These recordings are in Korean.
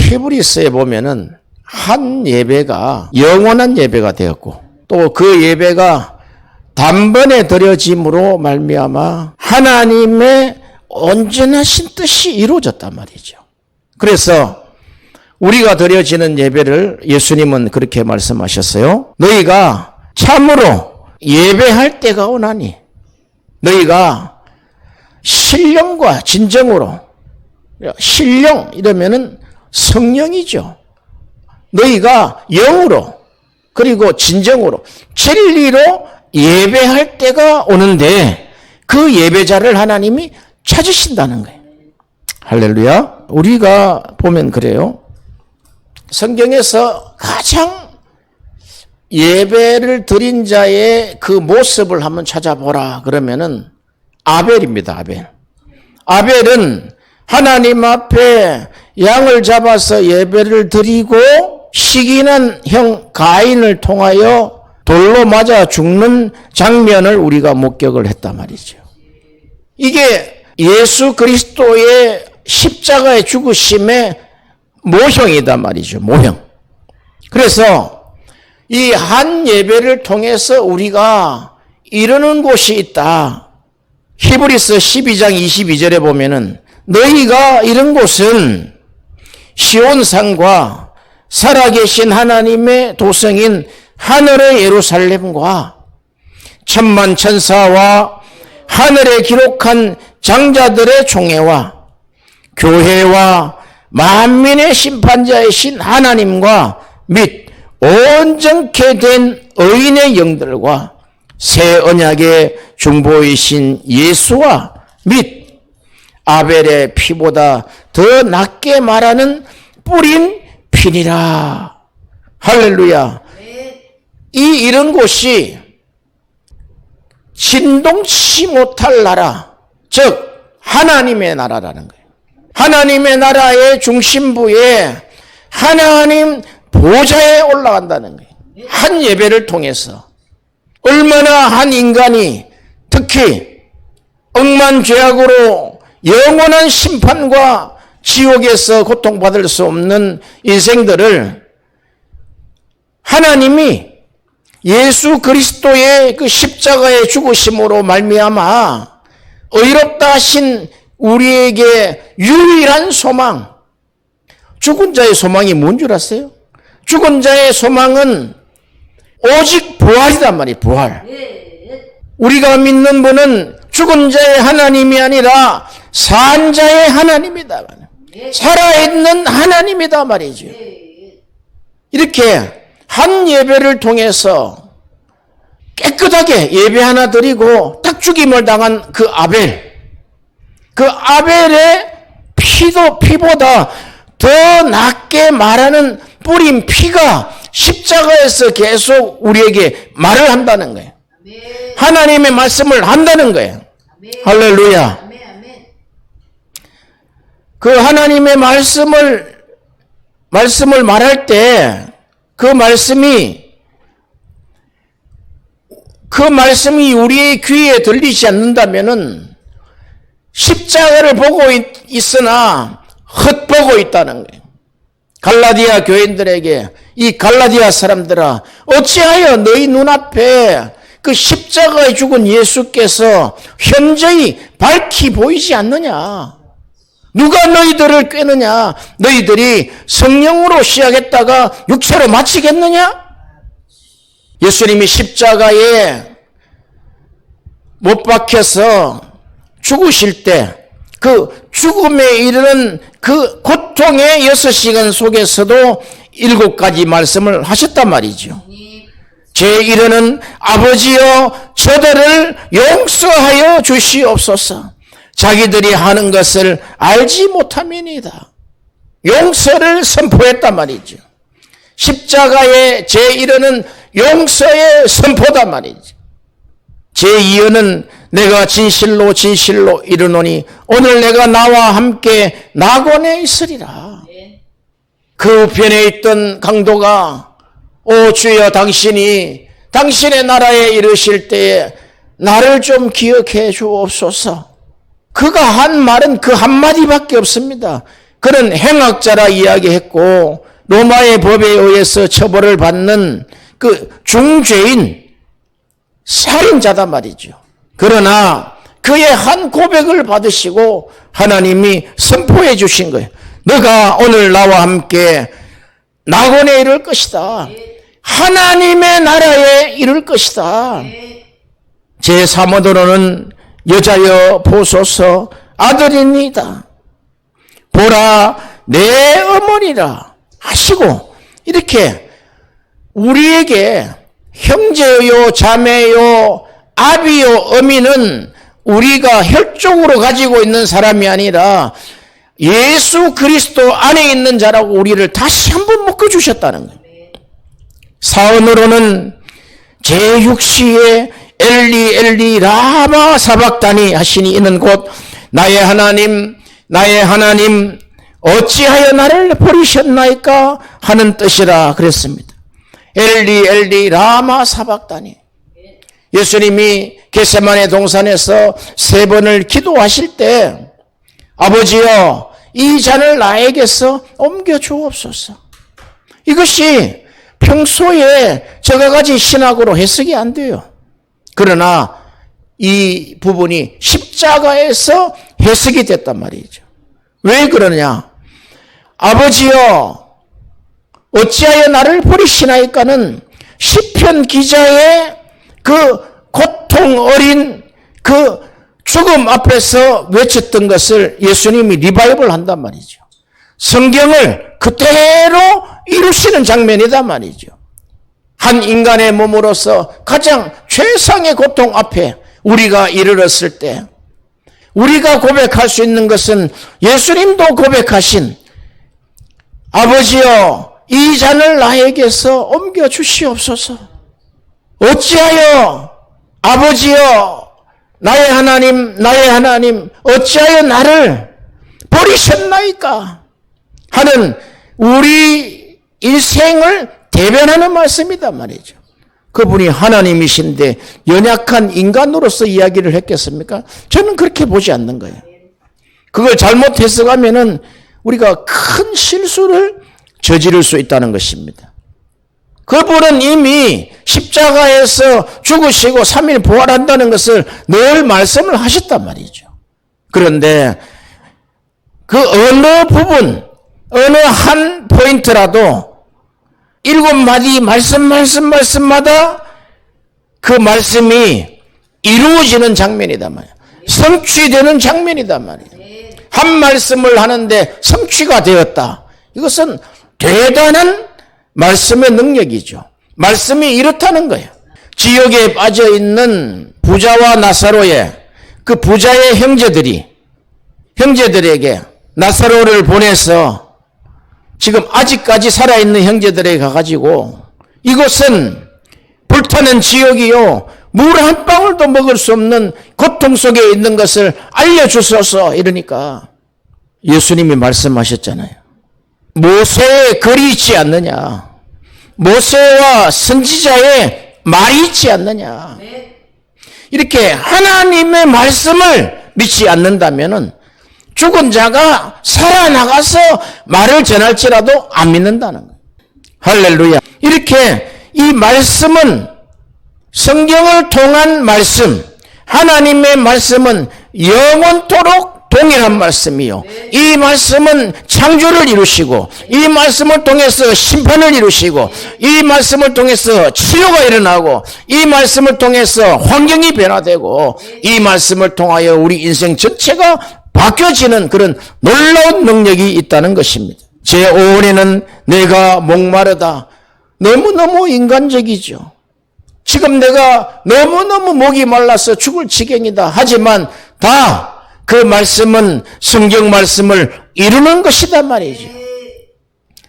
히브리서에 보면은 한 예배가 영원한 예배가 되었고 또 그 예배가 단번에 드려짐으로 말미암아 하나님의 온전하신 뜻이 이루어졌단 말이죠. 그래서 우리가 드려지는 예배를 예수님은 그렇게 말씀하셨어요. 너희가 참으로 예배할 때가 오나니 너희가 신령과 진정으로, 신령 이러면은 성령이죠. 너희가 영으로 그리고 진정으로 진리로 예배할 때가 오는데 그 예배자를 하나님이 찾으신다는 거예요. 할렐루야. 우리가 보면 그래요. 성경에서 가장 예배를 드린 자의 그 모습을 한번 찾아보라 그러면은 아벨입니다. 아벨은 하나님 앞에 양을 잡아서 예배를 드리고 시기난 형 가인을 통하여 돌로 맞아 죽는 장면을 우리가 목격을 했단 말이죠. 이게 예수 그리스도의 십자가의 죽으심의 모형이단 말이죠. 모형. 그래서 이 한 예배를 통해서 우리가 이루는 곳이 있다. 히브리서 12장 22절에 보면은 너희가 이런 곳은 시온산과 살아계신 하나님의 도성인 하늘의 예루살렘과 천만 천사와 하늘에 기록한 장자들의 총회와 교회와 만민의 심판자이신 하나님과 및 온전케 된 의인의 영들과 새 언약의 중보이신 예수와 및 아벨의 피보다 더 낫게 말하는 뿌린 피니라. 할렐루야. 이런 곳이 진동치 못할 나라, 즉 하나님의 나라라는 거예요. 하나님의 나라의 중심부에 하나님 보좌에 올라간다는 거예요. 한 예배를 통해서. 얼마나 한 인간이 특히 억만죄악으로 영원한 심판과 지옥에서 고통받을 수 없는 인생들을 하나님이 예수 그리스도의 그 십자가의 죽으심으로 말미암아 의롭다 하신 우리에게 유일한 소망, 죽은 자의 소망이 뭔 줄 아세요? 죽은 자의 소망은 오직 부활이란 말이에요. 부활. 우리가 믿는 분은 죽은 자의 하나님이 아니라 산 자의 하나님이다. 살아있는 하나님이다 말이죠. 이렇게 한 예배를 통해서 깨끗하게 예배 하나 드리고 딱 죽임을 당한 그 아벨, 그 아벨의 피보다 더 낫게 말하는 뿌린 피가 십자가에서 계속 우리에게 말을 한다는 거예요. 하나님의 말씀을 한다는 거예요. 할렐루야. 그 하나님의 말씀을 말할 때 그 말씀이 우리의 귀에 들리지 않는다면은 십자가를 보고 있으나 헛보고 있다는 거예요. 갈라디아 교인들에게 이 갈라디아 사람들아 어찌하여 너희 눈앞에 그 십자가에 죽은 예수께서 현저히 밝히 보이지 않느냐. 누가 너희들을 꿰느냐. 너희들이 성령으로 시작했다가 육체로 마치겠느냐. 예수님이 십자가에 못 박혀서 죽으실 때 그 죽음에 이르는 그 고통의 6시간 속에서도 7가지 말씀을 하셨단 말이죠. 제 이르는 아버지여 저들을 용서하여 주시옵소서. 자기들이 하는 것을 알지 못함이니이다. 용서를 선포했단 말이죠. 십자가에 제 이르는 용서의 선포단 말이죠. 제2여는 내가 진실로 이르노니 오늘 내가 나와 함께 낙원에 있으리라. 그 우편에 있던 강도가 오 주여 당신이 당신의 나라에 이르실 때에 나를 좀 기억해 주옵소서. 그가 한 말은 그 한마디밖에 없습니다. 그는 행악자라 이야기했고 로마의 법에 의해서 처벌을 받는 그 중죄인 살인자단 말이죠. 그러나 그의 한 고백을 받으시고 하나님이 선포해 주신 거예요. 너가 오늘 나와 함께 낙원에 이를 것이다. 하나님의 나라에 이를 것이다. 제 사모도로는 여자여 보소서 아들이니이다. 보라 내 어머니라 하시고 이렇게 우리에게 형제요 자매요 아비요 어미는 우리가 혈족으로 가지고 있는 사람이 아니라 예수 그리스도 안에 있는 자라고 우리를 다시 한번 묶어주셨다는 거예요. 사언으로는 제6시에 엘리 엘리 라마 사박다니 하시니 이는 곧 나의 하나님 어찌하여 나를 버리셨나이까 하는 뜻이라 그랬습니다. 엘리 엘리 라마 사박다니. 예수님이 겟세마네 동산에서 3번을 기도하실 때 아버지여 이 잔을 나에게서 옮겨 주옵소서. 이것이 평소에 저가 가진 신학으로 해석이 안 돼요. 그러나 이 부분이 십자가에서 해석이 됐단 말이죠. 왜 그러냐? 아버지여 어찌하여 나를 버리시나이까는 시편 기자의 그 고통 어린 그 죽음 앞에서 외쳤던 것을 예수님이 리바이벌 한단 말이죠. 성경을 그대로 이루시는 장면이단 말이죠. 한 인간의 몸으로서 가장 최상의 고통 앞에 우리가 이르렀을 때 우리가 고백할 수 있는 것은 예수님도 고백하신 아버지여 이 잔을 나에게서 옮겨 주시옵소서. 어찌하여 아버지여 나의 하나님 어찌하여 나를 버리셨나이까 하는 우리 인생을 대변하는 말씀이단 말이죠. 그분이 하나님이신데 연약한 인간으로서 이야기를 했겠습니까? 저는 그렇게 보지 않는 거예요. 그걸 잘못 해석하면은 우리가 큰 실수를 저지를 수 있다는 것입니다. 그분은 이미 십자가에서 죽으시고 3일 부활한다는 것을 늘 말씀을 하셨단 말이죠. 그런데 그 어느 부분, 어느 한 포인트라도 7마디 말씀마다 그 말씀이 이루어지는 장면이단 말이에요. 성취되는 장면이단 말이에요. 한 말씀을 하는데 성취가 되었다. 이것은 대단한 말씀의 능력이죠. 말씀이 이렇다는 거예요. 지옥에 빠져있는 부자와 나사로의 그 부자의 형제들에게 나사로를 보내서 지금 아직까지 살아있는 형제들에게 가가지고 이곳은 불타는 지옥이요 물 한 방울도 먹을 수 없는 고통 속에 있는 것을 알려주소서 이러니까 예수님이 말씀하셨잖아요. 모세의 글이 있지 않느냐, 모세와 선지자의 말이 있지 않느냐. 이렇게 하나님의 말씀을 믿지 않는다면은 죽은 자가 살아나가서 말을 전할지라도 안 믿는다는 거예요. 할렐루야. 이렇게 이 말씀은 성경을 통한 말씀, 하나님의 말씀은 영원토록 동일한 말씀이요. 이 말씀은 창조를 이루시고, 이 말씀을 통해서 심판을 이루시고, 이 말씀을 통해서 치료가 일어나고, 이 말씀을 통해서 환경이 변화되고, 이 말씀을 통하여 우리 인생 전체가 바뀌어지는 그런 놀라운 능력이 있다는 것입니다. 제5원에는 내가 목마르다. 너무너무 인간적이죠. 지금 내가 너무너무 목이 말라서 죽을 지경이다. 하지만 다 그 말씀은 성경 말씀을 이루는 것이다 말이죠.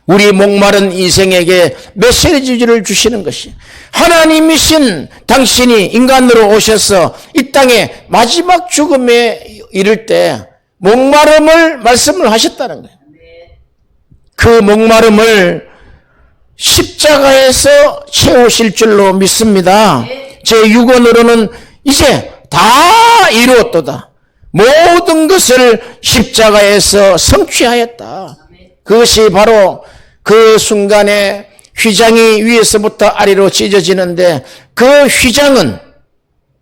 우리 목마른 인생에게 메시지를 주시는 것이 하나님이신 당신이 인간으로 오셔서 이 땅에 마지막 죽음에 이를 때 목마름을 말씀을 하셨다는 거예요. 그 목마름을 십자가에서 채우실 줄로 믿습니다. 제6원으로는 이제 다 이루었도다. 모든 것을 십자가에서 성취하였다. 그것이 바로 그 순간에 휘장이 위에서부터 아래로 찢어지는데 그 휘장은,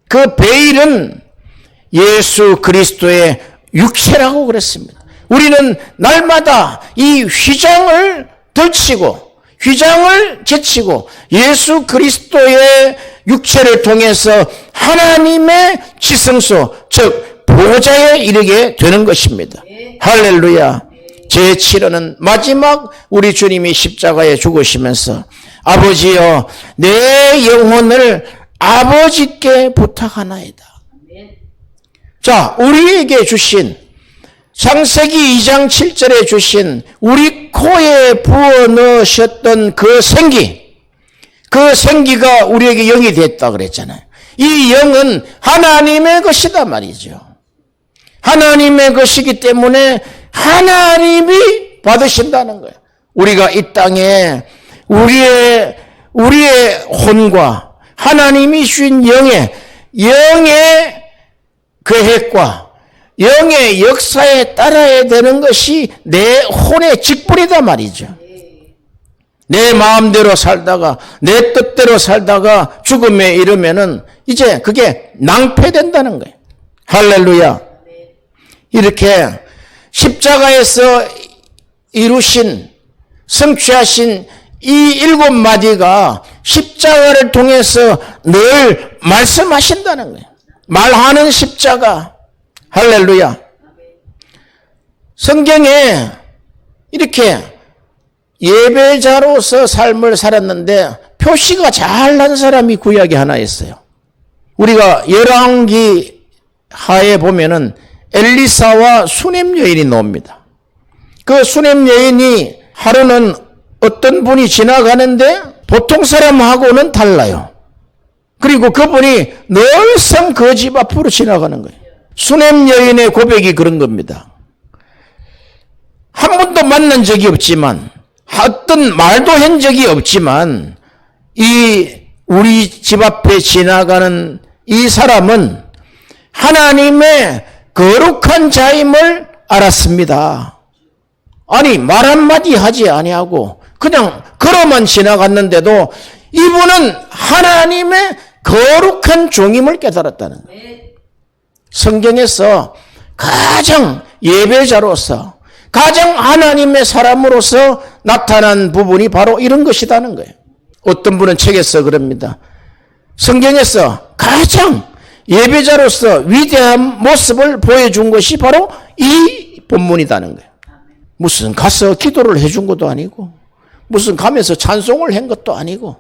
그 베일은 예수 그리스도의 육체라고 그랬습니다. 우리는 날마다 이 휘장을 덜치고 휘장을 제치고 예수 그리스도의 육체를 통해서 하나님의 지성소, 즉 보좌에 이르게 되는 것입니다. 할렐루야. 제7호는 마지막 우리 주님이 십자가에 죽으시면서 아버지여 내 영혼을 아버지께 부탁하나이다. 자, 우리에게 주신 창세기 2장 7절에 주신 우리 코에 부어 넣으셨던 그 생기가 우리에게 영이 됐다 그랬잖아요. 이 영은 하나님의 것이다 말이죠. 하나님의 것이기 때문에 하나님이 받으신다는 거예요. 우리가 이 땅에 우리의 혼과 하나님이 주신 영의 계획과 영의 역사에 따라야 되는 것이 내 혼의 직분이다 말이죠. 내 마음대로 살다가 내 뜻대로 살다가 죽음에 이르면은 이제 그게 낭패된다는 거예요. 할렐루야. 이렇게 십자가에서 이루신 성취하신 이 7마디가 십자가를 통해서 늘 말씀하신다는 거예요. 말하는 십자가. 할렐루야. 성경에 이렇게 예배자로서 삶을 살았는데 표시가 잘난 사람이 구약에 하나 있어요. 우리가 열왕기 하에 보면은 엘리사와 수넴 여인이 나옵니다. 그 수넴 여인이 하루는 어떤 분이 지나가는데 보통 사람하고는 달라요. 그리고 그분이 늘상 그 집 앞으로 지나가는 거예요. 수넴 여인의 고백이 그런 겁니다. 한 번도 만난 적이 없지만, 어떤 말도 한 적이 없지만, 우리 집 앞에 지나가는 이 사람은 하나님의 거룩한 자임을 알았습니다. 아니, 말 한마디 하지 아니하고 그냥 걸어만 지나갔는데도 이분은 하나님의 거룩한 종임을 깨달았다는 거예요. 성경에서 가장 예배자로서 가장 하나님의 사람으로서 나타난 부분이 바로 이런 것이라는 거예요. 어떤 분은 책에서 그럽니다. 성경에서 가장 예배자로서 위대한 모습을 보여준 것이 바로 이 본문이라는 거예요. 무슨 가서 기도를 해준 것도 아니고 무슨 가면서 찬송을 한 것도 아니고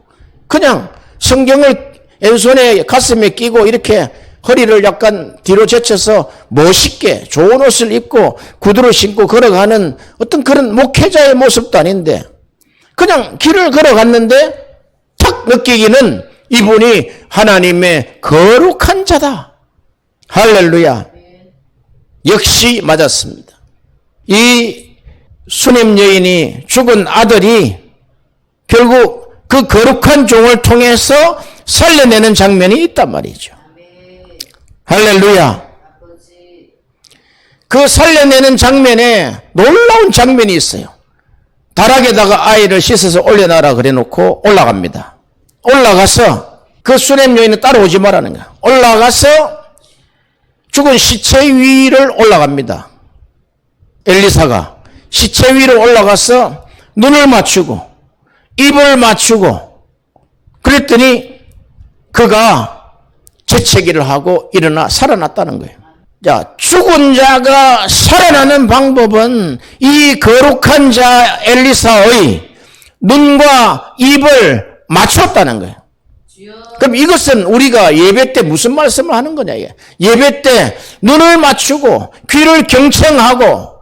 그냥 성경을 왼손에 가슴에 끼고 이렇게 허리를 약간 뒤로 제쳐서 멋있게 좋은 옷을 입고 구두를 신고 걸어가는 어떤 그런 목회자의 모습도 아닌데 그냥 길을 걸어갔는데 탁 느끼기는 이분이 하나님의 거룩한 자다. 할렐루야. 역시 맞았습니다. 이 수넴 여인이 죽은 아들이 결국 그 거룩한 종을 통해서 살려내는 장면이 있단 말이죠. 할렐루야. 그 살려내는 장면에 놀라운 장면이 있어요. 다락에다가 아이를 씻어서 올려놔라 그래 놓고 올라갑니다. 올라가서 그 수넴 여인은 따라오지 말라는 거야. 올라가서 죽은 시체 위를 올라갑니다. 엘리사가 시체 위로 올라가서 눈을 맞추고 입을 맞추고 그랬더니 그가 재채기를 하고 일어나 살아났다는 거예요. 자, 죽은 자가 살아나는 방법은 이 거룩한 자 엘리사의 눈과 입을 맞췄다는 거예요. 그럼 이것은 우리가 예배 때 무슨 말씀을 하는 거냐? 예배 때 눈을 맞추고 귀를 경청하고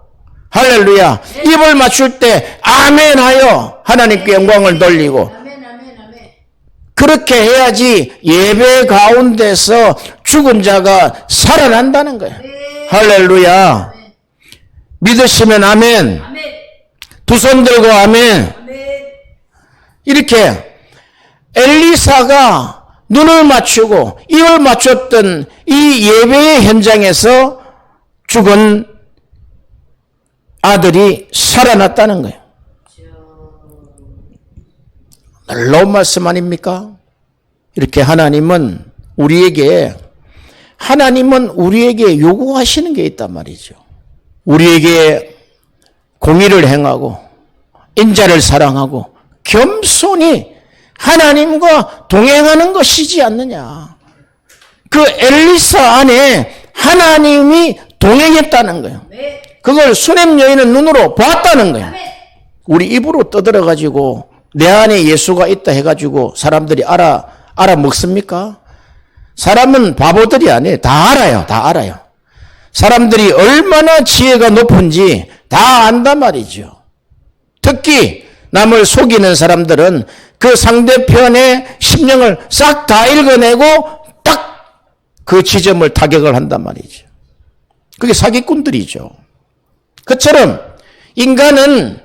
할렐루야. 입을 맞출 때 아멘 하여 하나님께 영광을 돌리고 그렇게 해야지 예배 가운데서 죽은 자가 살아난다는 거예요. 할렐루야. 믿으시면 아멘. 두 손 들고 아멘. 이렇게 엘리사가 눈을 맞추고 입을 맞췄던 이 예배의 현장에서 죽은 아들이 살아났다는 거예요. 놀라운 말씀 아닙니까? 이렇게 하나님은 우리에게 요구하시는 게 있단 말이죠. 우리에게 공의를 행하고 인자를 사랑하고 겸손히 하나님과 동행하는 것이지 않느냐. 그 엘리사 안에 하나님이 동행했다는 거예요. 그걸 수냄 여인은 눈으로 보았다는 거예요. 우리 입으로 떠들어가지고 내 안에 예수가 있다 해가지고 사람들이 알아먹습니까? 사람은 바보들이 아니에요. 다 알아요. 다 알아요. 사람들이 얼마나 지혜가 높은지 다 안단 말이죠. 특히 남을 속이는 사람들은 그 상대편의 심령을 싹 다 읽어내고 딱 그 지점을 타격을 한단 말이죠. 그게 사기꾼들이죠. 그처럼 인간은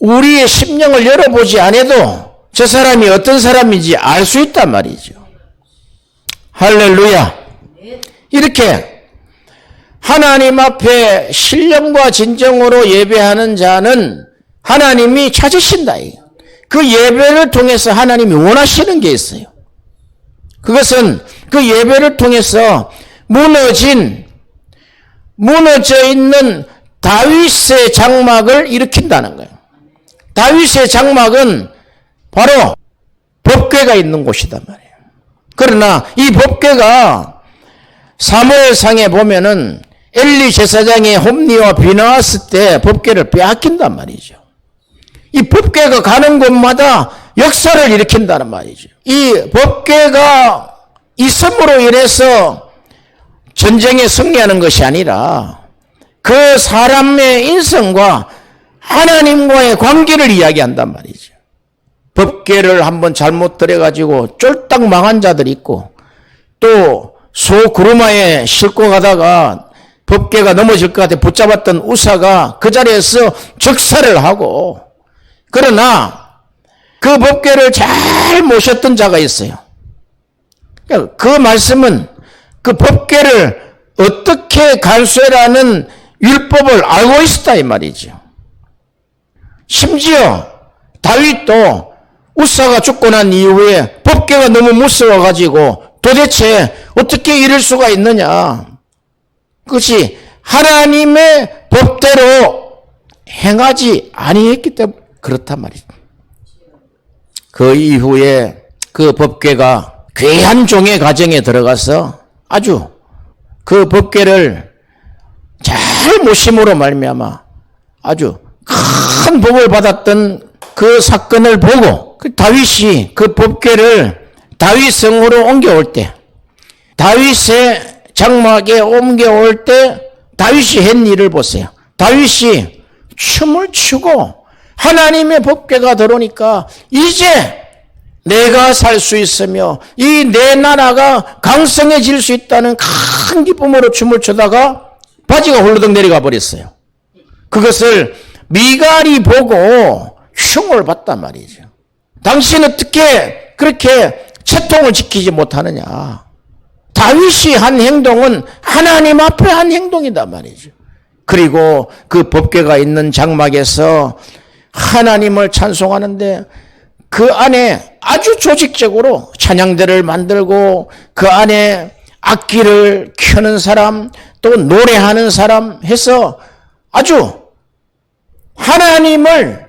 우리의 심령을 열어보지 않아도 저 사람이 어떤 사람인지 알 수 있단 말이죠. 할렐루야. 이렇게 하나님 앞에 신령과 진정으로 예배하는 자는 하나님이 찾으신다. 그 예배를 통해서 하나님이 원하시는 게 있어요. 그것은 그 예배를 통해서 무너져 있는 다윗의 장막을 일으킨다는 거예요. 다윗의 장막은 바로 법궤가 있는 곳이단 말이에요. 그러나 이 법궤가 사무엘상에 보면은 엘리 제사장의 홈리와 비나왔을 때 법궤를 빼앗긴단 말이죠. 이 법궤가 가는 곳마다 역사를 일으킨다는 말이죠. 이 법궤가 있음으로 인해서 전쟁에 승리하는 것이 아니라 그 사람의 인성과 하나님과의 관계를 이야기한단 말이죠. 법궤를 한번 잘못 들여가지고 쫄딱 망한 자들이 있고 또 소 구루마에 싣고 가다가 법궤가 넘어질 것 같아 붙잡았던 우사가 그 자리에서 즉사를 하고 그러나 그 법궤를 잘 모셨던 자가 있어요. 그 말씀은 그 법궤를 어떻게 간수해라는 율법을 알고 있었다 이 말이죠. 심지어 다윗도 우사가 죽고 난 이후에 법궤가 너무 무서워가지고 도대체 어떻게 이럴 수가 있느냐. 그것이 하나님의 법대로 행하지 아니했기 때문에 그렇단 말이죠. 그 이후에 그 법궤가 귀한 종의 가정에 들어가서 아주 그 법궤를 잘 모심으로 말미암아 아주 큰 복을 받았던 그 사건을 보고 그 다윗이 그 법궤를 다윗 성으로 옮겨올 때 다윗의 장막에 옮겨올 때 다윗이 한 일을 보세요. 다윗이 춤을 추고 하나님의 법궤가 들어오니까 이제 내가 살 수 있으며 이 내 나라가 강성해질 수 있다는 큰 기쁨으로 춤을 추다가 바지가 홀르덩 내려가 버렸어요. 그것을 미갈이 보고 흉을 봤단 말이죠. 당신 어떻게 그렇게 채통을 지키지 못하느냐. 다윗이 한 행동은 하나님 앞에 한 행동이단 말이죠. 그리고 그 법궤가 있는 장막에서 하나님을 찬송하는데 그 안에 아주 조직적으로 찬양대를 만들고 그 안에 악기를 켜는 사람 또 노래하는 사람 해서 아주 하나님을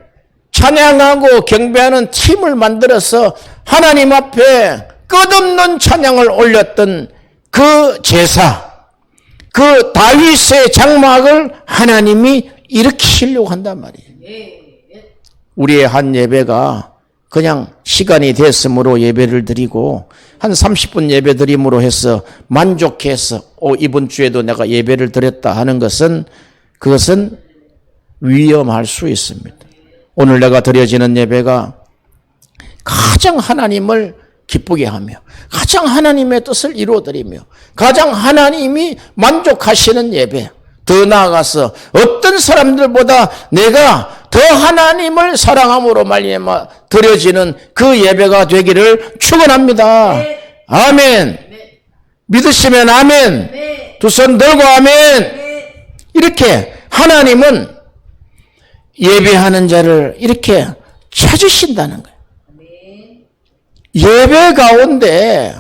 찬양하고 경배하는 팀을 만들어서 하나님 앞에 끝없는 찬양을 올렸던 그 제사, 그 다윗의 장막을 하나님이 일으키시려고 한단 말이에요. 우리의 한 예배가 그냥 시간이 됐으므로 예배를 드리고 한 30분 예배 드림으로 해서 만족해서 이번 주에도 내가 예배를 드렸다 하는 것은 그것은 위험할 수 있습니다. 오늘 내가 드려지는 예배가 가장 하나님을 기쁘게 하며 가장 하나님의 뜻을 이루어드리며 가장 하나님이 만족하시는 예배, 더 나아가서 어떤 사람들보다 내가 더 하나님을 사랑함으로 말미암아 드려지는 그 예배가 되기를 축원합니다. 아멘. 믿으시면 아멘. 두 손 들고 아멘. 이렇게 하나님은 예배하는 자를 이렇게 찾으신다는 거예요. 예배 가운데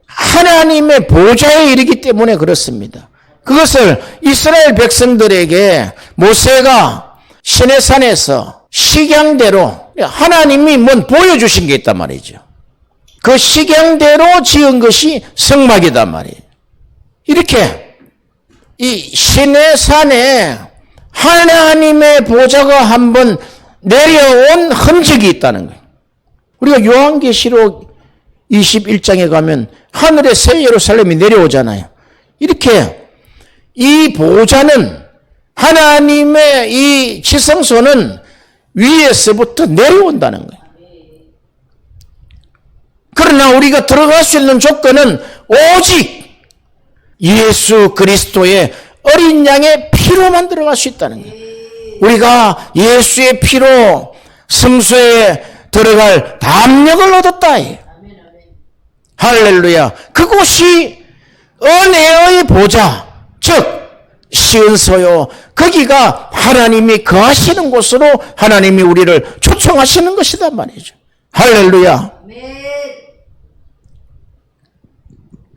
하나님의 보좌에 이르기 때문에 그렇습니다. 그것을 이스라엘 백성들에게 모세가 시내산에서 식양대로 하나님이 뭔 보여주신 게 있단 말이죠. 그 식양대로 지은 것이 성막이단 말이에요. 이렇게 이 시내산에 하나님의 보좌가 한번 내려온 흔적이 있다는 거예요. 우리가 요한계시록 21장에 가면 하늘에 새 예루살렘이 내려오잖아요. 이렇게 이 보좌는 하나님의 이 지성소는 위에서부터 내려온다는 거예요. 그러나 우리가 들어갈 수 있는 조건은 오직 예수 그리스도의 어린 양의 피로만 들어갈 수 있다는 거예요. 우리가 예수의 피로 성소에 들어갈 담력을 얻었다. 할렐루야. 그곳이 은혜의 보좌, 즉 시은소요. 거기가 하나님이 거하시는 곳으로 하나님이 우리를 초청하시는 것이단 말이죠. 할렐루야.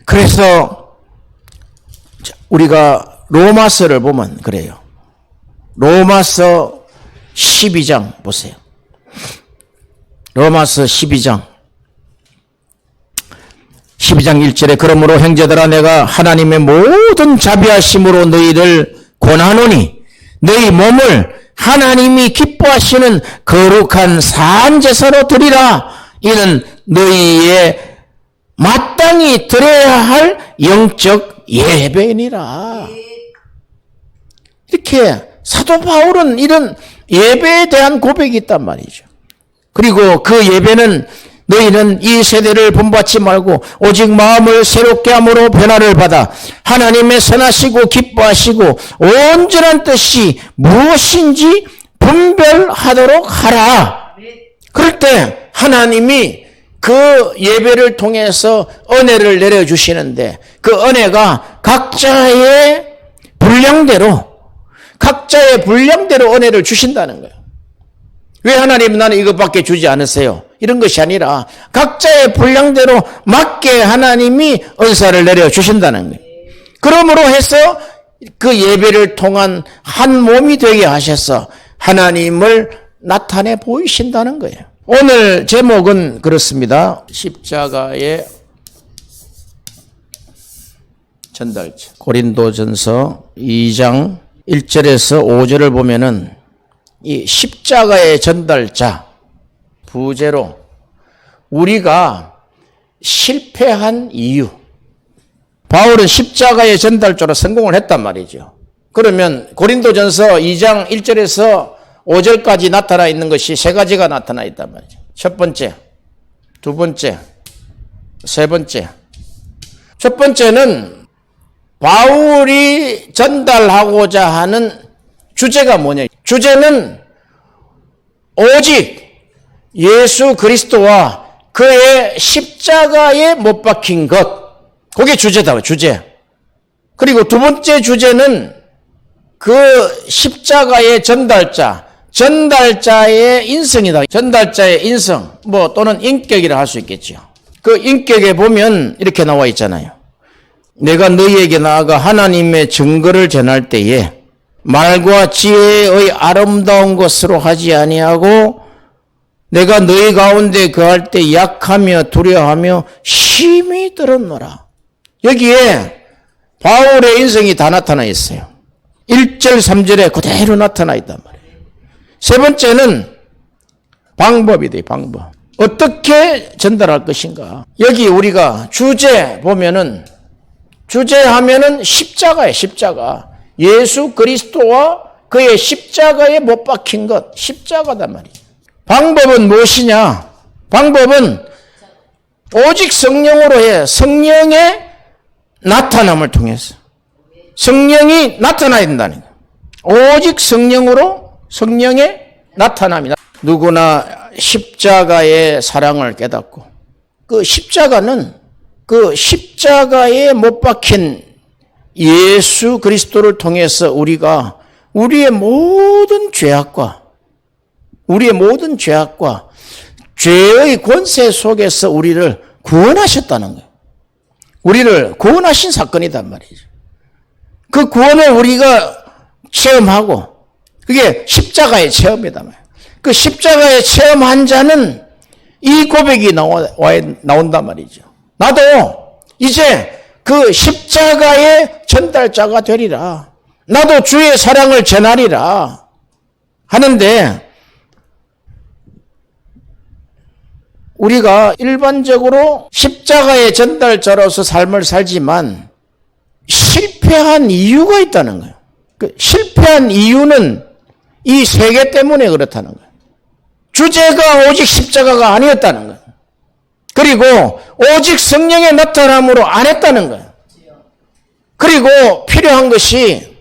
그래서 우리가 로마서를 보면 그래요. 로마서 12장 보세요. 로마서 12장 1절에 그러므로 형제들아 내가 하나님의 모든 자비하심으로 너희를 권하노니 너희 몸을 하나님이 기뻐하시는 거룩한 산제사로 드리라. 이는 너희의 마땅히 드려야 할 영적 예배니라. 이렇게 사도 바울은 이런 예배에 대한 고백이 있단 말이죠. 그리고 그 예배는 너희는 이 세대를 본받지 말고 오직 마음을 새롭게 함으로 변화를 받아 하나님의 선하시고 기뻐하시고 온전한 뜻이 무엇인지 분별하도록 하라. 그럴 때 하나님이 그 예배를 통해서 은혜를 내려주시는데 그 은혜가 각자의 분량대로 은혜를 주신다는 거예요. 왜 하나님은 나는 이것밖에 주지 않으세요? 이런 것이 아니라 각자의 분량대로 맞게 하나님이 은사를 내려주신다는 거예요. 그러므로 해서 그 예배를 통한 한 몸이 되게 하셔서 하나님을 나타내 보이신다는 거예요. 오늘 제목은 그렇습니다. 십자가의 전달자. 고린도전서 2장 1절에서 5절을 보면은 이 십자가의 전달자, 부제로 우리가 실패한 이유. 바울은 십자가의 전달자로 성공을 했단 말이죠. 그러면 고린도전서 2장 1절에서 5절까지 나타나 있는 것이 세 가지가 나타나 있단 말이죠. 첫 번째, 두 번째, 세 번째. 첫 번째는 바울이 전달하고자 하는 주제가 뭐냐? 주제는 오직 예수 그리스도와 그의 십자가에 못 박힌 것. 그게 주제다, 주제. 그리고 두 번째 주제는 그 십자가의 전달자의 인성이다. 전달자의 인성, 또는 인격이라 할 수 있겠죠. 그 인격에 보면 이렇게 나와 있잖아요. 내가 너희에게 나아가 하나님의 증거를 전할 때에 말과 지혜의 아름다운 것으로 하지 아니하고 내가 너희 가운데 거할 때 약하며 두려워하며 심히 들었노라. 여기에 바울의 인성이 다 나타나 있어요. 1절 3절에 그대로 나타나 있단 말이에요. 세 번째는 방법이다. 방법. 어떻게 전달할 것인가. 여기 우리가 주제 보면은 주제하면은 십자가예요. 십자가. 예수 그리스도와 그의 십자가에 못 박힌 것. 십자가단 말이에요. 방법은 무엇이냐? 방법은 오직 성령으로 해. 성령의 나타남을 통해서. 성령이 나타나야 된다는 거예요. 오직 성령의 나타남이다. 누구나 십자가의 사랑을 깨닫고 그 십자가는 그 십자가에 못 박힌 예수 그리스도를 통해서 우리가 우리의 모든 죄악과 죄의 권세 속에서 우리를 구원하셨다는 거예요. 우리를 구원하신 사건이단 말이죠. 그 구원을 우리가 체험하고 그게 십자가의 체험이단 말이에요. 그 십자가의 체험한 자는 이 고백이 나온단 말이죠. 나도 이제 그 십자가의 전달자가 되리라. 나도 주의 사랑을 전하리라 하는데 우리가 일반적으로 십자가의 전달자로서 삶을 살지만 실패한 이유가 있다는 거예요. 그 실패한 이유는 이 세계 때문에 그렇다는 거예요. 주제가 오직 십자가가 아니었다는 거예요. 그리고 오직 성령의 나타남으로 안 했다는 거예요. 그리고 필요한 것이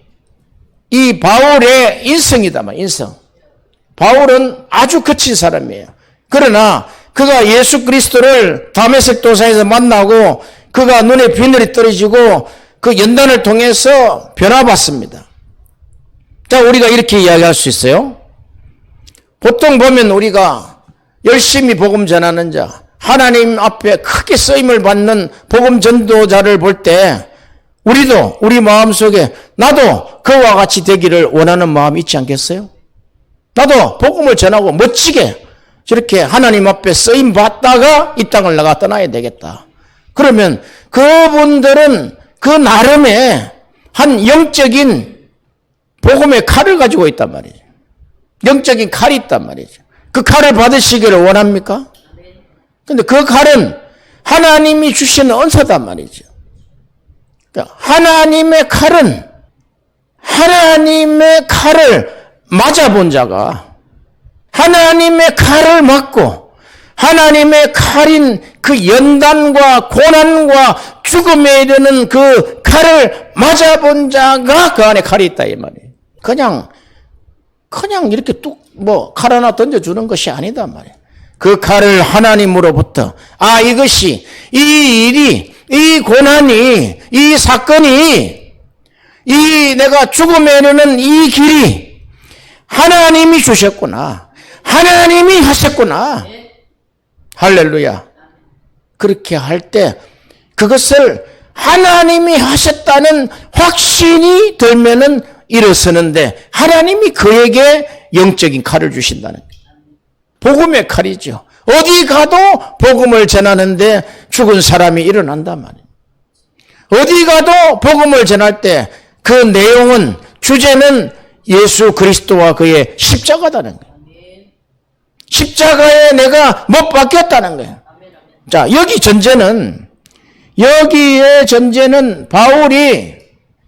이 바울의 인성이다. 인성. 바울은 아주 거친 사람이에요. 그러나 그가 예수 그리스도를 다메섹 도상에서 만나고 그가 눈에 비늘이 떨어지고 그 연단을 통해서 변화받습니다. 자, 우리가 이렇게 이야기할 수 있어요. 보통 보면 우리가 열심히 복음 전하는 자, 하나님 앞에 크게 쓰임을 받는 복음 전도자를 볼 때 우리도 우리 마음속에 나도 그와 같이 되기를 원하는 마음이 있지 않겠어요? 나도 복음을 전하고 멋지게 저렇게 하나님 앞에 쓰임 받다가 이 땅을 나가 떠나야 되겠다. 그러면 그분들은 그 나름의 한 영적인 복음의 칼을 가지고 있단 말이죠. 영적인 칼이 있단 말이죠. 그 칼을 받으시기를 원합니까? 근데 그 칼은 하나님이 주시는 은사단 말이죠. 그러니까 하나님의 칼을 맞아본 자가 하나님의 칼을 맞고 하나님의 칼인 그 연단과 고난과 죽음에 이르는 그 칼을 맞아본 자가 그 안에 칼이 있다 이 말이에요. 그냥 이렇게 칼 하나 던져주는 것이 아니다 말이에요. 그 칼을 하나님으로부터 이것이 이 일이 이 고난이 이 사건이 이 내가 죽음에 이르는 이 길이 하나님이 주셨구나. 하나님이 하셨구나. 할렐루야. 그렇게 할 때 그것을 하나님이 하셨다는 확신이 들면은 일어서는데 하나님이 그에게 영적인 칼을 주신다는 거예요. 복음의 칼이죠. 어디 가도 복음을 전하는데 죽은 사람이 일어난단 말이에요. 어디 가도 복음을 전할 때 그 내용은 주제는 예수 그리스도와 그의 십자가다는 거예요. 십자가에 내가 못 박혔다는 거예요. 자, 여기의 전제는 바울이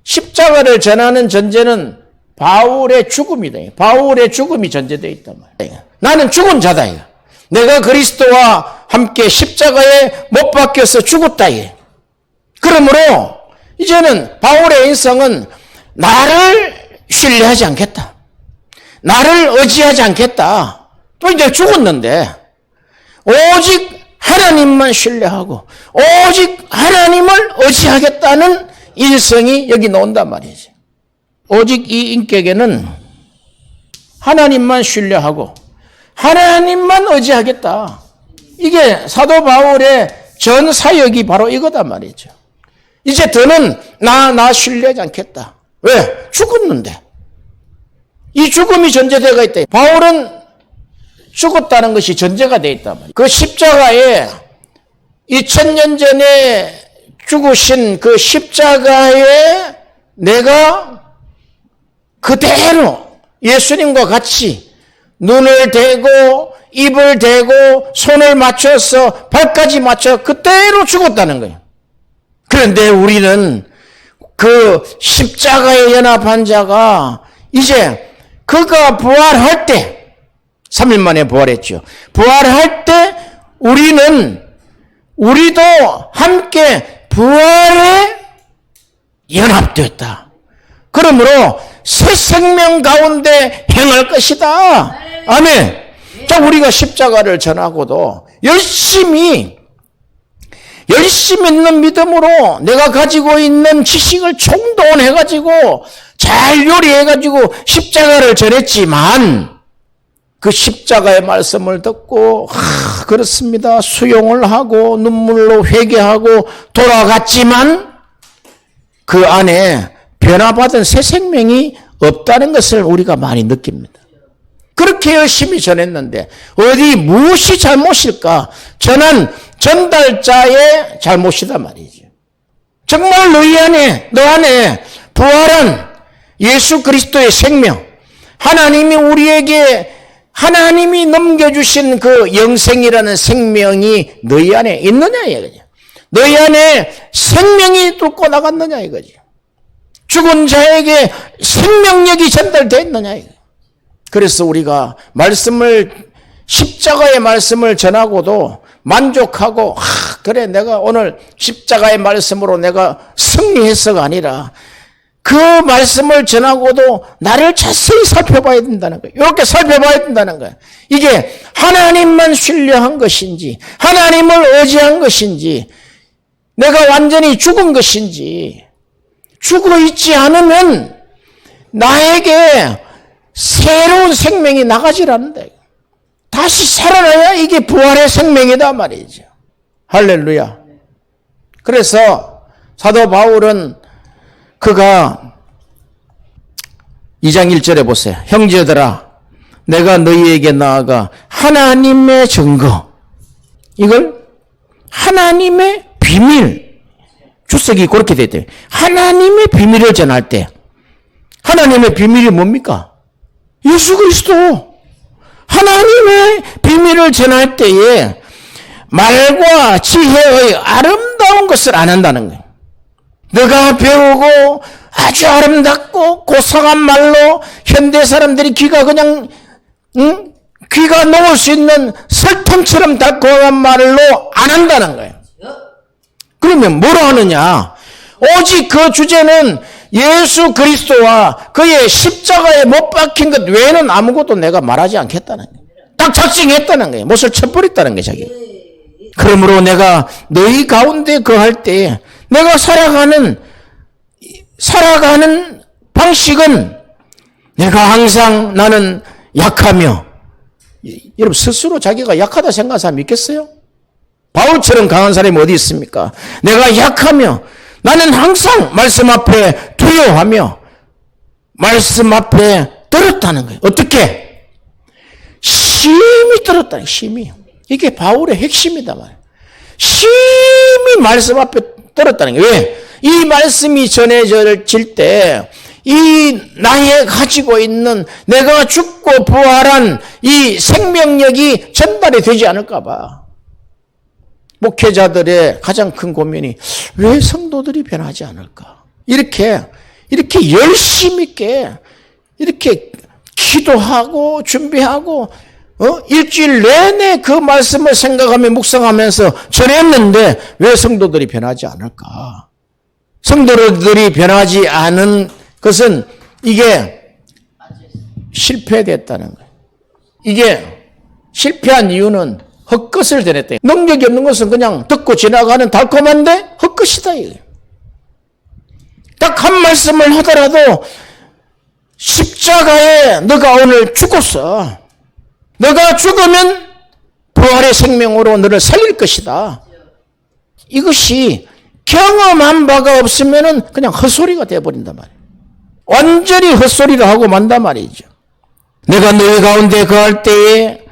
십자가를 전하는 전제는 바울의 죽음이다. 바울의 죽음이 전제되어 있단 말이에요. 나는 죽은 자다. 내가 그리스도와 함께 십자가에 못 박혀서 죽었다. 그러므로 이제는 바울의 인성은 나를 신뢰하지 않겠다. 나를 의지하지 않겠다. 또 이제 죽었는데 오직 하나님만 신뢰하고 오직 하나님을 의지하겠다는 인성이 여기 나온단 말이지. 오직 이 인격에는 하나님만 신뢰하고 하나님만 의지하겠다. 이게 사도 바울의 전 사역이 바로 이거단 말이죠. 이제 더는 나 신뢰하지 않겠다. 왜? 죽었는데. 이 죽음이 전제되어 있다. 바울은 죽었다는 것이 전제가 되어 있단 말이에요. 그 십자가에 2000년 전에 죽으신 그 십자가에 내가 그대로 예수님과 같이 눈을 대고 입을 대고 손을 맞춰서 발까지 맞춰 그대로 죽었다는 거예요. 그런데 우리는 그 십자가에 연합한 자가 이제 그가 부활할 때 3일 만에 부활했죠. 부활할 때 우리도 함께 부활에 연합되었다. 그러므로 새 생명 가운데 행할 것이다. 아멘. 자, 우리가 십자가를 전하고도 열심히 열심히 있는 믿음으로 내가 가지고 있는 지식을 총동원해가지고 잘 요리해가지고 십자가를 전했지만 그 십자가의 말씀을 듣고 그렇습니다. 수용을 하고 눈물로 회개하고 돌아갔지만 그 안에 변화받은 새 생명이 없다는 것을 우리가 많이 느낍니다. 그렇게 열심히 전했는데 어디 무엇이 잘못일까? 저는 전달자의 잘못이다 말이죠. 정말 너 안에 부활한 예수 그리스도의 생명, 하나님이 우리에게 하나님이 넘겨주신 그 영생이라는 생명이 너희 안에 있느냐 이거죠. 너희 안에 생명이 뚫고 나갔느냐 이거죠. 죽은 자에게 생명력이 전달됐느냐 이거죠. 그래서 우리가 십자가의 말씀을 전하고도 만족하고 그래 내가 오늘 십자가의 말씀으로 내가 승리했어가 아니라 그 말씀을 전하고도 나를 자세히 살펴봐야 된다는 거예요. 이렇게 살펴봐야 된다는 거예요. 이게 하나님만 신뢰한 것인지 하나님을 의지한 것인지 내가 완전히 죽은 것인지 죽어있지 않으면 나에게 새로운 생명이 나가질 않는다. 다시 살아나야 이게 부활의 생명이다 말이죠. 할렐루야. 그래서 사도 바울은 그가 2장 1절에 보세요. 형제들아 내가 너희에게 나아가 하나님의 증거 이걸 하나님의 비밀 주석이 그렇게 돼 있대요. 하나님의 비밀을 전할 때 하나님의 비밀이 뭡니까? 예수 그리스도. 하나님의 비밀을 전할 때에 말과 지혜의 아름다운 것을 안 한다는 거예요. 너가 배우고 아주 아름답고 고상한 말로 현대 사람들이 귀가 그냥 귀가 녹을 수 있는 설탕처럼 달콤한 말로 안 한다는 거예요. 그러면 뭐로 하느냐? 오직 그 주제는 예수 그리스도와 그의 십자가에 못 박힌 것 외에는 아무것도 내가 말하지 않겠다는 거예요. 딱 작정했다는 거예요. 못을 쳐버렸다는 거예요. 자기. 그러므로 내가 너희 가운데 거할 때 내가 살아가는 방식은 내가 항상 나는 약하며 여러분 스스로 자기가 약하다 생각하는 사람 있겠어요? 바울처럼 강한 사람이 어디 있습니까? 내가 약하며 나는 항상 말씀 앞에 두려워하며 말씀 앞에 떨었다는 거예요. 어떻게? 심히 떨었다는 심히. 이게 바울의 핵심이다 말이에요. 심히 말씀 앞에 떨었다는 거예요. 왜? 이 말씀이 전해질 때 이 나의 가지고 있는 내가 죽고 부활한 이 생명력이 전달이 되지 않을까 봐. 목회자들의 가장 큰 고민이 왜 성도들이 변하지 않을까? 이렇게 열심 있게 이렇게 기도하고 준비하고 일주일 내내 그 말씀을 생각하며 묵상하면서 전했는데 왜 성도들이 변하지 않을까? 성도들이 변하지 않은 것은 이게 실패됐다는 거예요. 이게 실패한 이유는 헛것을 전했다. 능력이 없는 것은 그냥 듣고 지나가는 달콤한데 헛것이다. 딱 한 말씀을 하더라도 십자가에 너가 오늘 죽었어. 너가 죽으면 부활의 생명으로 너를 살릴 것이다. 이것이 경험한 바가 없으면 그냥 헛소리가 되어버린단 말이에요. 완전히 헛소리를 하고 만단 말이죠. 내가 너희 가운데 거할 때에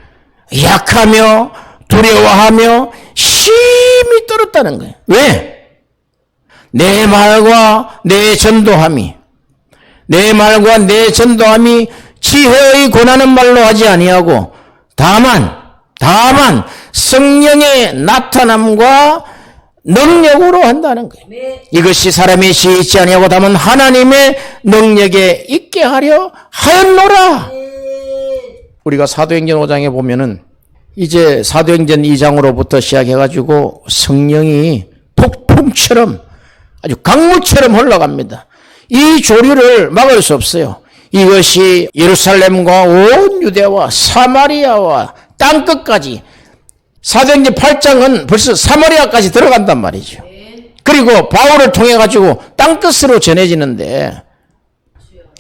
약하며 두려워하며 심히 떨었다는 거예요. 왜? 내 말과 내 전도함이 지혜의 권하는 말로 하지 아니하고 다만 성령의 나타남과 능력으로 한다는 거예요. 이것이 사람의 시에 있지 아니하고 다만 하나님의 능력에 있게 하려 하였노라. 우리가 사도행전 5장에 보면은 이제 사도행전 2장으로부터 시작해가지고 성령이 폭풍처럼 아주 강물처럼 흘러갑니다. 이 조류를 막을 수 없어요. 이것이 예루살렘과 온 유대와 사마리아와 땅끝까지 사도행전 8장은 벌써 사마리아까지 들어간단 말이죠. 그리고 바울을 통해 가지고 땅끝으로 전해지는데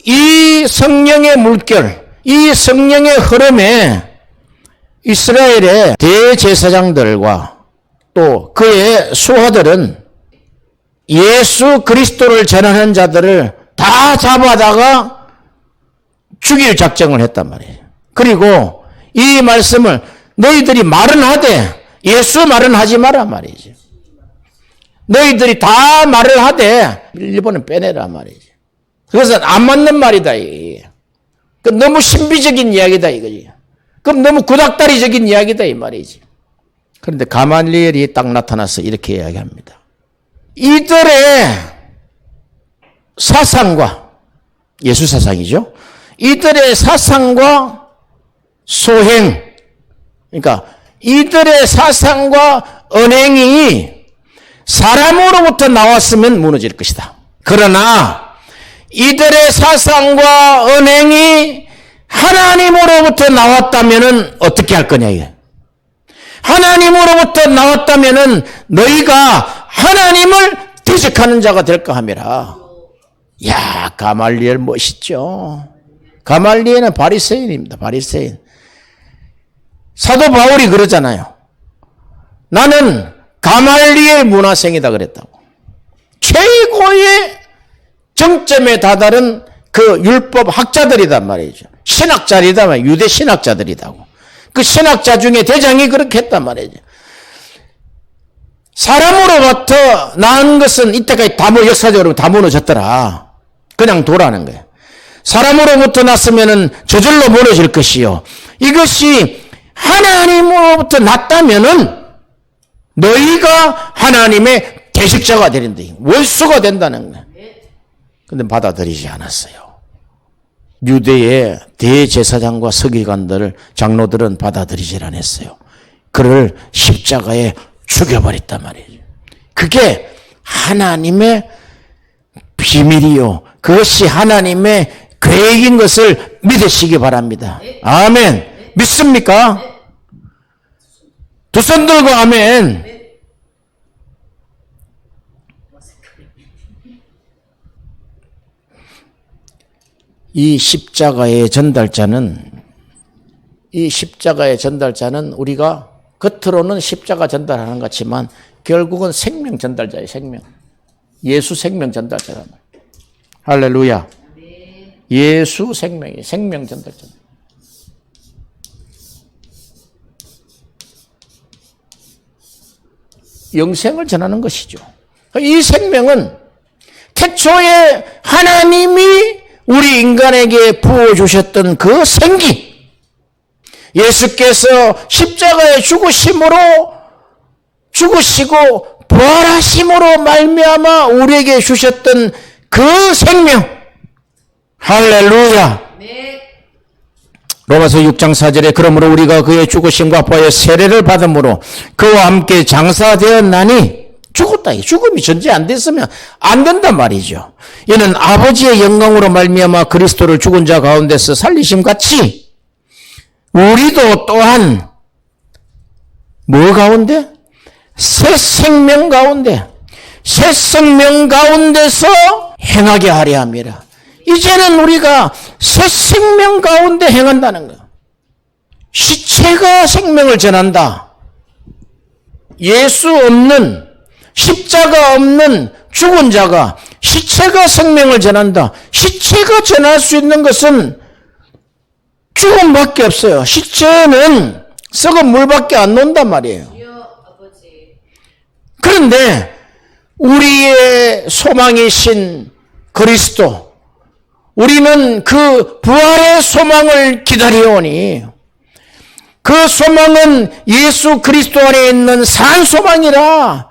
이 성령의 물결, 이 성령의 흐름에 이스라엘의 대제사장들과 또 그의 수하들은 예수 그리스도를 전하는 자들을 다 잡아다가 죽일 작정을 했단 말이에요. 그리고 이 말씀을 너희들이 말은 하되 예수 말은 하지 마라 말이죠. 너희들이 다 말을 하되 일본은 빼내라 말이죠. 그것은 안 맞는 말이다. 그 너무 신비적인 이야기다 이거지. 그럼 너무 구닥다리적인 이야기다 이 말이지. 그런데 가말리엘이 딱 나타나서 이렇게 이야기합니다. 이들의 사상과 예수 사상이죠. 이들의 사상과 소행, 그러니까 이들의 사상과 언행이 사람으로부터 나왔으면 무너질 것이다. 그러나 이들의 사상과 언행이 하나님으로부터 나왔다면 어떻게 할 거냐 이게. 하나님으로부터 나왔다면 너희가 하나님을 대적하는 자가 될까 함이라. 야, 가말리엘 멋있죠. 가말리엘은 바리새인입니다. 바리새인. 사도 바울이 그러잖아요. 나는 가말리엘 문화생이다 그랬다고. 최고의 정점에 다다른 그 율법 학자들이단 말이죠. 신학자들이다 말이죠. 유대 신학자들이다고. 그 신학자 중에 대장이 그렇게 했단 말이죠. 사람으로부터 낳은 것은 이때까지 역사적으로 다 무너졌더라. 그냥 도라는 거예요. 사람으로부터 났으면은 저절로 무너질 것이요. 이것이 하나님으로부터 났다면은 너희가 하나님의 대식자가 되는다. 원수가 된다는 거예요. 근데 받아들이지 않았어요. 유대의 대제사장과 서기관들, 장로들은 받아들이지 않았어요. 그를 십자가에 죽여버렸단 말이에요. 그게 하나님의 비밀이요. 그것이 하나님의 계획인 것을 믿으시기 바랍니다. 아멘. 믿습니까? 두 손 들고 아멘. 이 십자가의 전달자는 우리가 겉으로는 십자가 전달하는 것 같지만 결국은 생명 전달자예요. 생명. 예수 생명 전달자란 말이에요. 할렐루야. 예수 생명이에요. 생명 전달자. 영생을 전하는 것이죠. 이 생명은 태초에 하나님이 우리 인간에게 부어주셨던 그 생기, 예수께서 십자가에 죽으시고 부활하심으로 말미암아 우리에게 주셨던 그 생명. 할렐루야. 네. 로마서 6장 4절에 그러므로 우리가 그의 죽으심과 부활의 세례를 받음으로 그와 함께 장사되었나니 죽었다. 죽음이 존재 안 됐으면 안 된단 말이죠. 이는 아버지의 영광으로 말미암아 그리스도를 죽은 자 가운데서 살리심 같이 우리도 또한 뭐 가운데? 새 생명 가운데서 행하게 하려 함이라. 이제는 우리가 새 생명 가운데 행한다는 거예요. 시체가 생명을 전한다. 예수 없는, 십자가 없는 죽은 자가 시체가 생명을 전한다. 시체가 전할 수 있는 것은 죽음밖에 없어요. 시체는 썩은 물밖에 안 논단 말이에요. 그런데 우리의 소망이신 그리스도, 우리는 그 부활의 소망을 기다리오니 그 소망은 예수 그리스도 안에 있는 산 소망이라.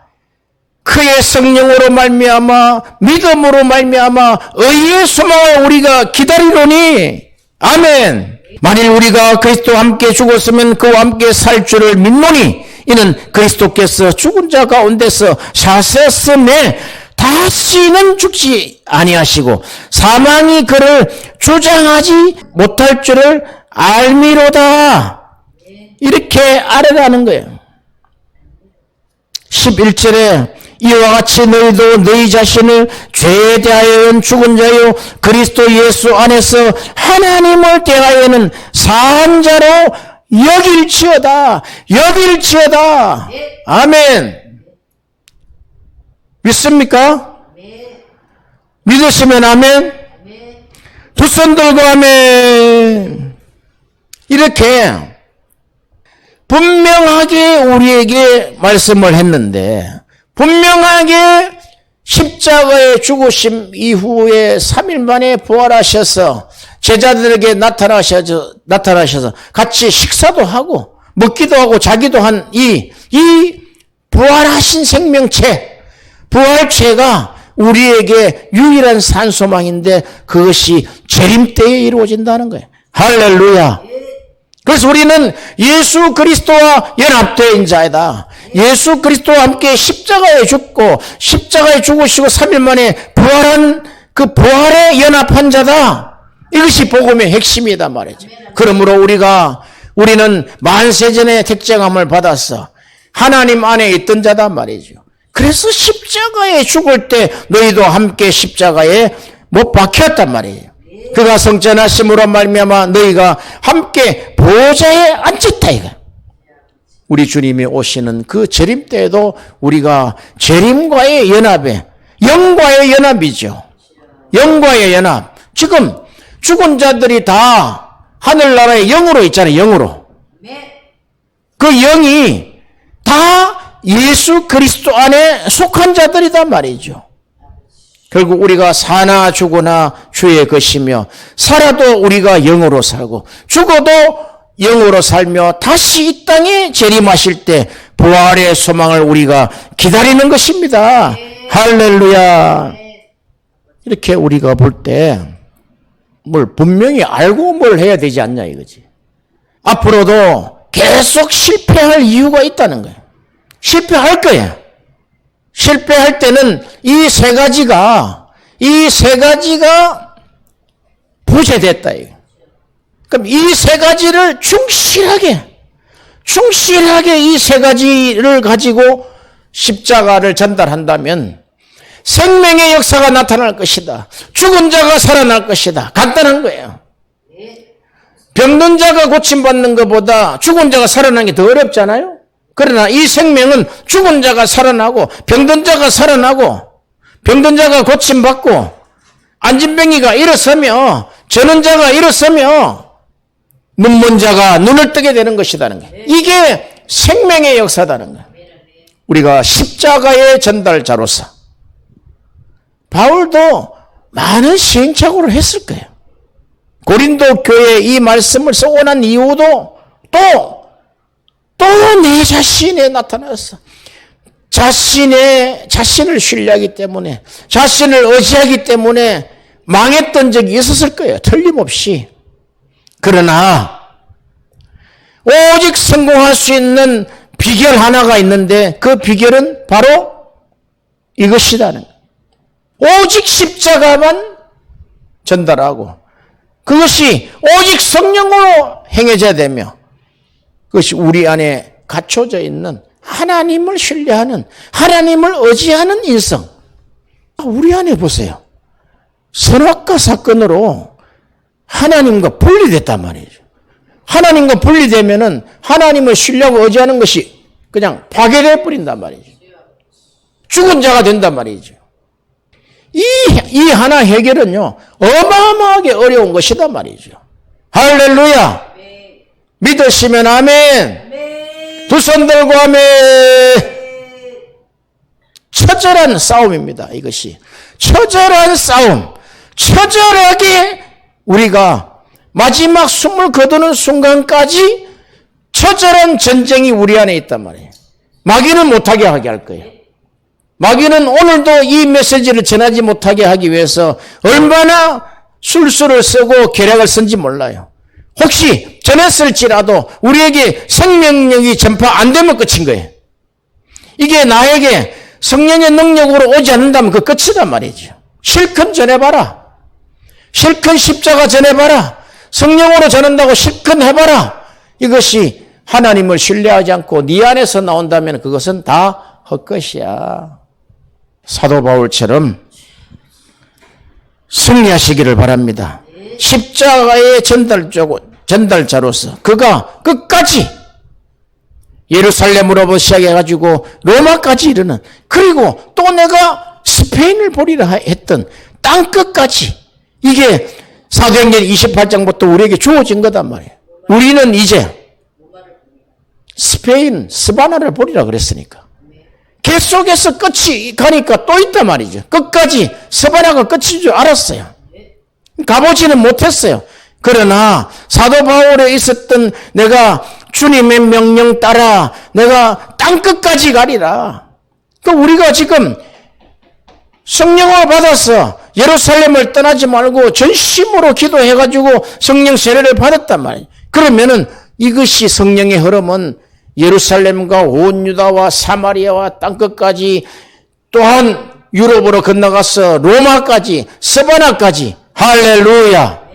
그의 성령으로 말미암아 믿음으로 말미암아 의의 소망을 우리가 기다리노니. 아멘. 만일 우리가 그리스도와 함께 죽었으면 그와 함께 살 줄을 믿노니 이는 그리스도께서 죽은 자 가운데서 사셨음에 다시는 죽지 아니하시고 사망이 그를 주장하지 못할 줄을 알미로다. 이렇게 아뢰라는 거예요. 11절에 이와 같이 너희도 너희 자신을 죄에 대하여는 죽은 자요 그리스도 예수 안에서 하나님을 대하여는 산 자로 여길지어다. 여길지어다. 아멘. 믿습니까? 믿으시면 아멘. 두 손 들고 아멘. 이렇게 분명하게 우리에게 말씀을 했는데, 분명하게 십자가의 죽으심 이후에 3일 만에 부활하셔서 제자들에게 나타나셔서 같이 식사도 하고 먹기도 하고 자기도 한 이 부활하신 생명체, 부활체가 우리에게 유일한 산소망인데 그것이 재림 때에 이루어진다는 거예요. 할렐루야. 그래서 우리는 예수 그리스도와 연합된 자이다. 예수 그리스도와 함께 십자가에 죽고 십자가에 죽으시고 3일 만에 부활한 그 부활에 연합한 자다. 이것이 복음의 핵심이다 말이죠. 그러므로 우리는 만세전에 택정함을 받았어. 하나님 안에 있던 자다 말이죠. 그래서 십자가에 죽을 때 너희도 함께 십자가에 못 박혔단 말이에요. 그가 성전하심으로 말미암아 너희가 함께 보좌에 앉았다 이거. 우리 주님이 오시는 그 재림 때에도 우리가 재림과의 연합에, 영과의 연합이죠. 영과의 연합. 지금 죽은 자들이 다 하늘나라의 영으로 있잖아요. 영으로. 그 영이 다 예수 그리스도 안에 속한 자들이다 말이죠. 결국 우리가 사나 죽으나 주의 것이며 살아도 우리가 영으로 살고 죽어도 영으로 살며 다시 이 땅에 재림하실 때 부활의 소망을 우리가 기다리는 것입니다. 할렐루야. 이렇게 우리가 볼 때 뭘 분명히 알고 뭘 해야 되지 않냐 이거지. 앞으로도 계속 실패할 이유가 있다는 거예요. 실패할 거예요. 실패할 때는 이 세 가지가 부재됐다. 그럼 이 세 가지를 충실하게 이 세 가지를 가지고 십자가를 전달한다면 생명의 역사가 나타날 것이다. 죽은 자가 살아날 것이다. 간단한 거예요. 병든 자가 고침받는 것보다 죽은 자가 살아나는 게 더 어렵잖아요. 그러나 이 생명은 죽은 자가 살아나고 병든 자가 살아나고 병든 자가 고침받고 안진뱅이가 일어서며 저는 자가 일어서며 눈먼 자가 눈을 뜨게 되는 것이라는 거예요. 이게 생명의 역사다는 거예요. 우리가 십자가의 전달자로서 바울도 많은 시행착오를 했을 거예요. 고린도 교회에 이 말씀을 쓰고 난 이후도 또 내 자신에 나타났어. 자신을 신뢰하기 때문에, 자신을 의지하기 때문에 망했던 적이 있었을 거예요. 틀림없이. 그러나 오직 성공할 수 있는 비결 하나가 있는데 그 비결은 바로 이것이라는 거예요. 오직 십자가만 전달하고 그것이 오직 성령으로 행해져야 되며 그것이 우리 안에 갖춰져 있는 하나님을 신뢰하는, 하나님을 의지하는 인성. 우리 안에 보세요. 선악과 사건으로 하나님과 분리됐단 말이죠. 하나님과 분리되면은 하나님을 신뢰하고 의지하는 것이 그냥 파괴돼 버린단 말이죠. 죽은 자가 된단 말이죠. 이 하나 해결은요, 어마어마하게 어려운 것이단 말이죠. 할렐루야. 믿으시면 아멘. 두 손 들고 아멘. 처절한 싸움입니다. 이것이 처절한 싸움. 처절하게 우리가 마지막 숨을 거두는 순간까지 처절한 전쟁이 우리 안에 있단 말이에요. 마귀는 못하게 하게 할 거예요. 마귀는 오늘도 이 메시지를 전하지 못하게 하기 위해서 얼마나 술수를 쓰고 계략을 쓴지 몰라요. 혹시 전했을지라도 우리에게 생명력이 전파 안 되면 끝인 거예요. 이게 나에게 성령의 능력으로 오지 않는다면 그 끝이란 말이죠. 실컷 전해봐라. 실컷 십자가 전해봐라. 성령으로 전한다고 실컷 해봐라. 이것이 하나님을 신뢰하지 않고 네 안에서 나온다면 그것은 다 헛것이야. 사도 바울처럼 승리하시기를 바랍니다. 십자가의 전달자로서 그가 끝까지 예루살렘으로부터 시작해가지고 로마까지 이르는, 그리고 또 내가 스페인을 보리라 했던 땅 끝까지, 이게 사도행전 28장부터 우리에게 주어진 거단 말이에요. 우리는 이제 스페인 스바나를 보리라 그랬으니까 계속해서 끝이 가니까 또 있단 말이죠. 끝까지 스바나가 끝인 줄 알았어요. 가보지는 못했어요. 그러나 사도 바울에 있었던 내가 주님의 명령 따라 내가 땅 끝까지 가리라. 그 우리가 지금 성령을 받아서 예루살렘을 떠나지 말고 전심으로 기도해가지고 성령 세례를 받았단 말이에요. 그러면은 이것이 성령의 흐름은 예루살렘과 온 유다와 사마리아와 땅끝까지, 또한 유럽으로 건너가서 로마까지, 스바나까지. 할렐루야.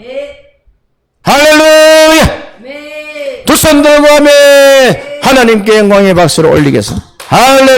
할렐루야. 두 손 들고 하면 하나님께 영광의 박수를 올리겠습니다. 할렐루야.